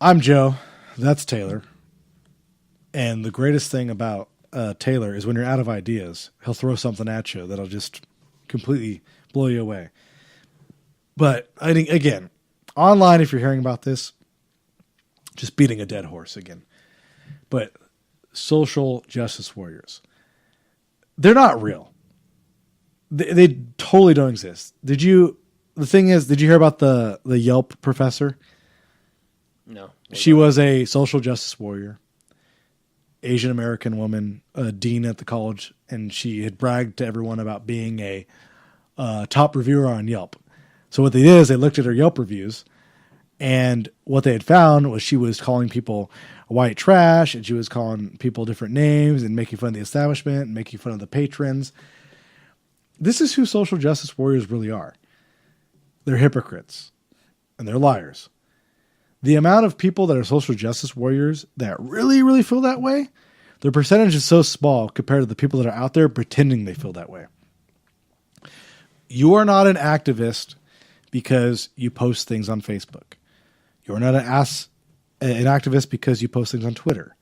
I'm Joe. That's Taylor. And the greatest thing about Taylor is when you're out of ideas, he'll throw something at you that'll just completely blow you away. But I think, again, online, if you're hearing about this, just beating a dead horse again. But social justice warriors, they're not real. They totally don't exist. The thing is, did you hear about the Yelp professor? No. She was a social justice warrior, Asian American woman, a dean at the college, and she had bragged to everyone about being a top reviewer on Yelp. So what they did is they looked at her Yelp reviews, and what they had found was she was calling people white trash, and she was calling people different names and making fun of the establishment and making fun of the patrons. This is who social justice warriors really are. They're hypocrites, and they're liars. The amount of people that are social justice warriors that really, really feel that way, their percentage is so small compared to the people that are out there pretending they feel that way. You are not an activist because you post things on Facebook. You are not an activist because you post things on Twitter.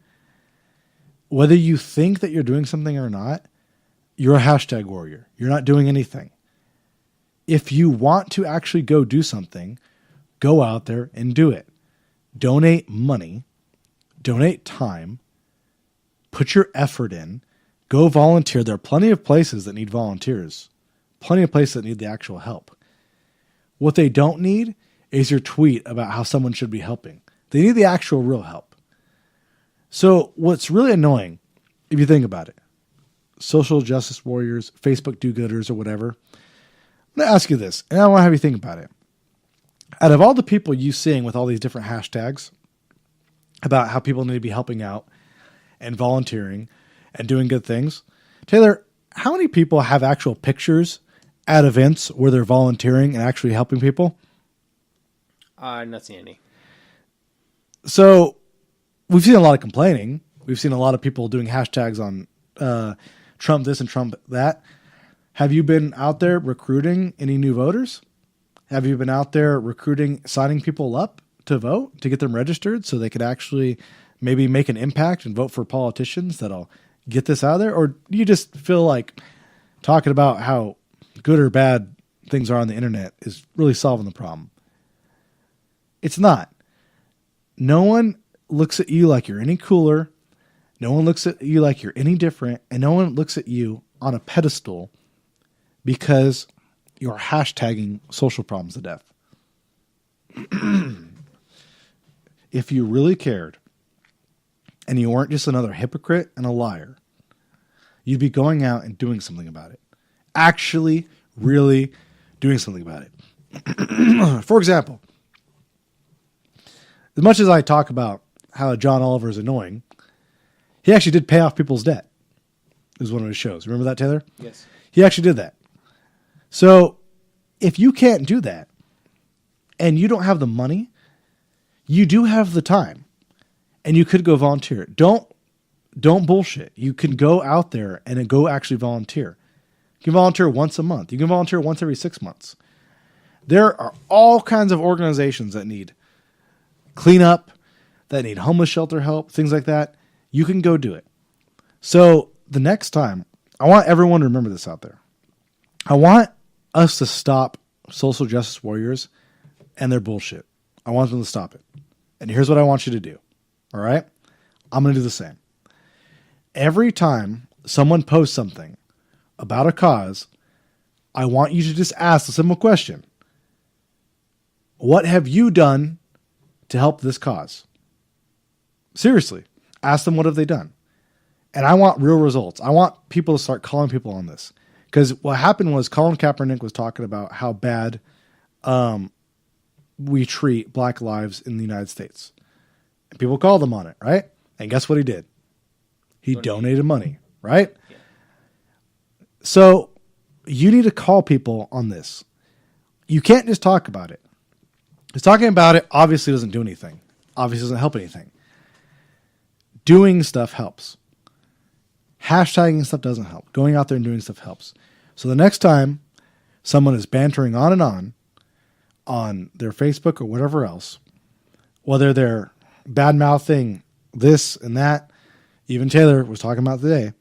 Whether you think that you're doing something or not, you're a hashtag warrior. You're not doing anything. If you want to actually go do something, go out there and do it. Donate money, donate time, put your effort in, go volunteer. There are plenty of places that need volunteers, plenty of places that need the actual help. What they don't need is your tweet about how someone should be helping. They need the actual real help. So what's really annoying, if you think about it, social justice warriors, Facebook do-gooders or whatever, I'm going to ask you this, and I want to have you think about it. Out of all the people you seeing with all these different hashtags about how people need to be helping out and volunteering and doing good things, Taylor, how many people have actual pictures at events where they're volunteering and actually helping people? Not seen any. So we've seen a lot of complaining. We've seen a lot of people doing hashtags on Trump this and Trump that. Have you been out there recruiting any new voters? Have you been out there recruiting, signing people up to vote, to get them registered so they could actually maybe make an impact and vote for politicians that'll get this out of there? Or do you just feel like talking about how good or bad things are on the internet is really solving the problem? It's not. No one looks at you like you're any cooler. No one looks at you like you're any different. And no one looks at you on a pedestal because you're hashtagging social problems to death. If you really cared and you weren't just another hypocrite and a liar, you'd be going out and doing something about it. Actually, really doing something about it. For example, as much as I talk about how John Oliver is annoying, he actually did pay off people's debt. It was one of his shows. Remember that, Taylor? Yes. He actually did that. So if you can't do that and you don't have the money, you do have the time and you could go volunteer. Don't bullshit. You can go out there and go actually volunteer. You can volunteer once a month. You can volunteer once every 6 months. There are all kinds of organizations that need cleanup, that need homeless shelter help, things like that. You can go do it. So the next time, I want everyone to remember this out there. I want us to stop social justice warriors and their bullshit. I want them to stop it. And here's what I want you to do. All right? I'm going to do the same. Every time someone posts something about a cause, I want you to just ask the simple question. What have you done to help this cause? Seriously. Ask them what have they done. And I want real results. I want people to start calling people on this. Because what happened was Colin Kaepernick was talking about how bad we treat black lives in the United States. And people called him on it, right? And guess what he did? He donated money, right? Yeah. So you need to call people on this. You can't just talk about it. Because talking about it obviously doesn't do anything. Obviously doesn't help anything. Doing stuff helps. Hashtagging stuff doesn't help. Going out there and doing stuff helps. So the next time someone is bantering on and on their Facebook or whatever else, whether they're bad mouthing this and that. Even Taylor was talking about today.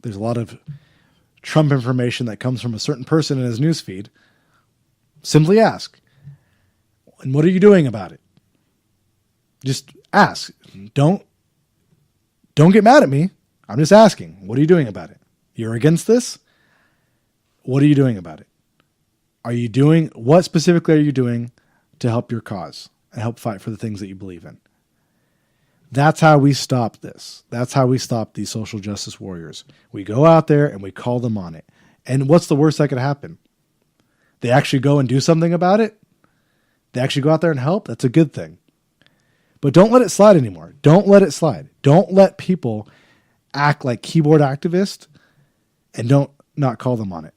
There's a lot of Trump information that comes from a certain person in his newsfeed. Simply ask, and what are you doing about it? Just ask. Don't get mad at me. I'm just asking, what are you doing about it? You're against this? What are you doing about it? What specifically are you doing to help your cause and help fight for the things that you believe in? That's how we stop this. That's how we stop these social justice warriors. We go out there and we call them on it. And what's the worst that could happen? They actually go and do something about it. They actually go out there and help. That's a good thing. But don't let it slide anymore. Don't let it slide. Don't let people act like keyboard activists and don't not call them on it.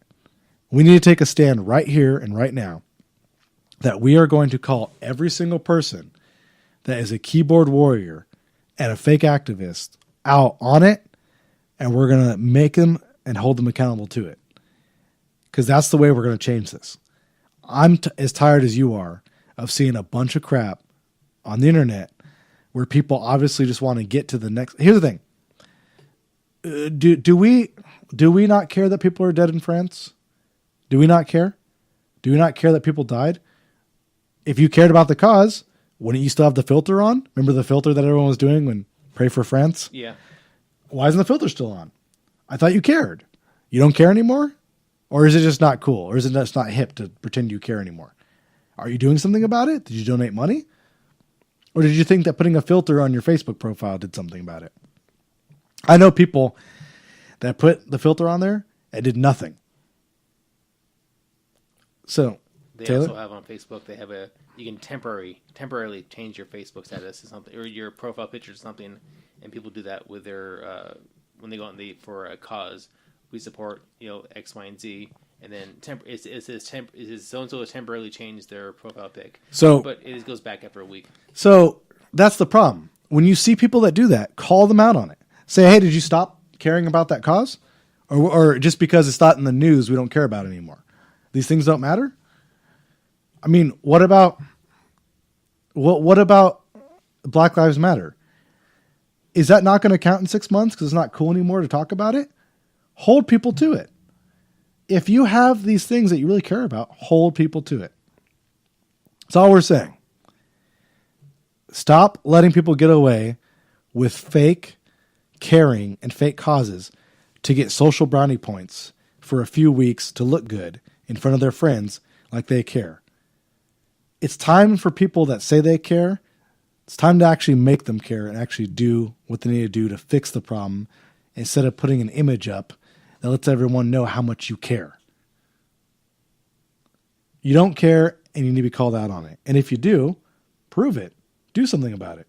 We need to take a stand right here and right now that we are going to call every single person that is a keyboard warrior and a fake activist out on it, and we're going to make them and hold them accountable to it. Because that's the way we're going to change this. I'm as tired as you are of seeing a bunch of crap on the internet where people obviously just want to get to the next. Here's the thing. Do we not care that people are dead in France? Do we not care? Do we not care that people died? If you cared about the cause, wouldn't you still have the filter on? Remember the filter that everyone was doing when Pray for France? Yeah. Why isn't the filter still on? I thought you cared. You don't care anymore? Or is it just not cool? Or is it just not hip to pretend you care anymore? Are you doing something about it? Did you donate money? Or did you think that putting a filter on your Facebook profile did something about it? I know people that put the filter on there and did nothing. So, They Taylor? also have on Facebook, you can temporarily change your Facebook status to something, or your profile picture to something, and people do that with their, when they go on for a cause. We support, X, Y, and Z, and then it says so-and-so has temporarily changed their profile pic. But it goes back after a week. So that's the problem. When you see people that do that, call them out on it. Say, hey, did you stop caring about that cause? Or just because it's not in the news, we don't care about it anymore. These things don't matter? I mean, what about Black Lives Matter? Is that not going to count in 6 months because it's not cool anymore to talk about it? Hold people to it. If you have these things that you really care about, hold people to it. That's all we're saying. Stop letting people get away with fake caring and fake causes to get social brownie points for a few weeks to look good in front of their friends like they care. It's time for people that say they care. It's time to actually make them care and actually do what they need to do to fix the problem instead of putting an image up that lets everyone know how much you care. You don't care and you need to be called out on it. And if you do, prove it. Do something about it.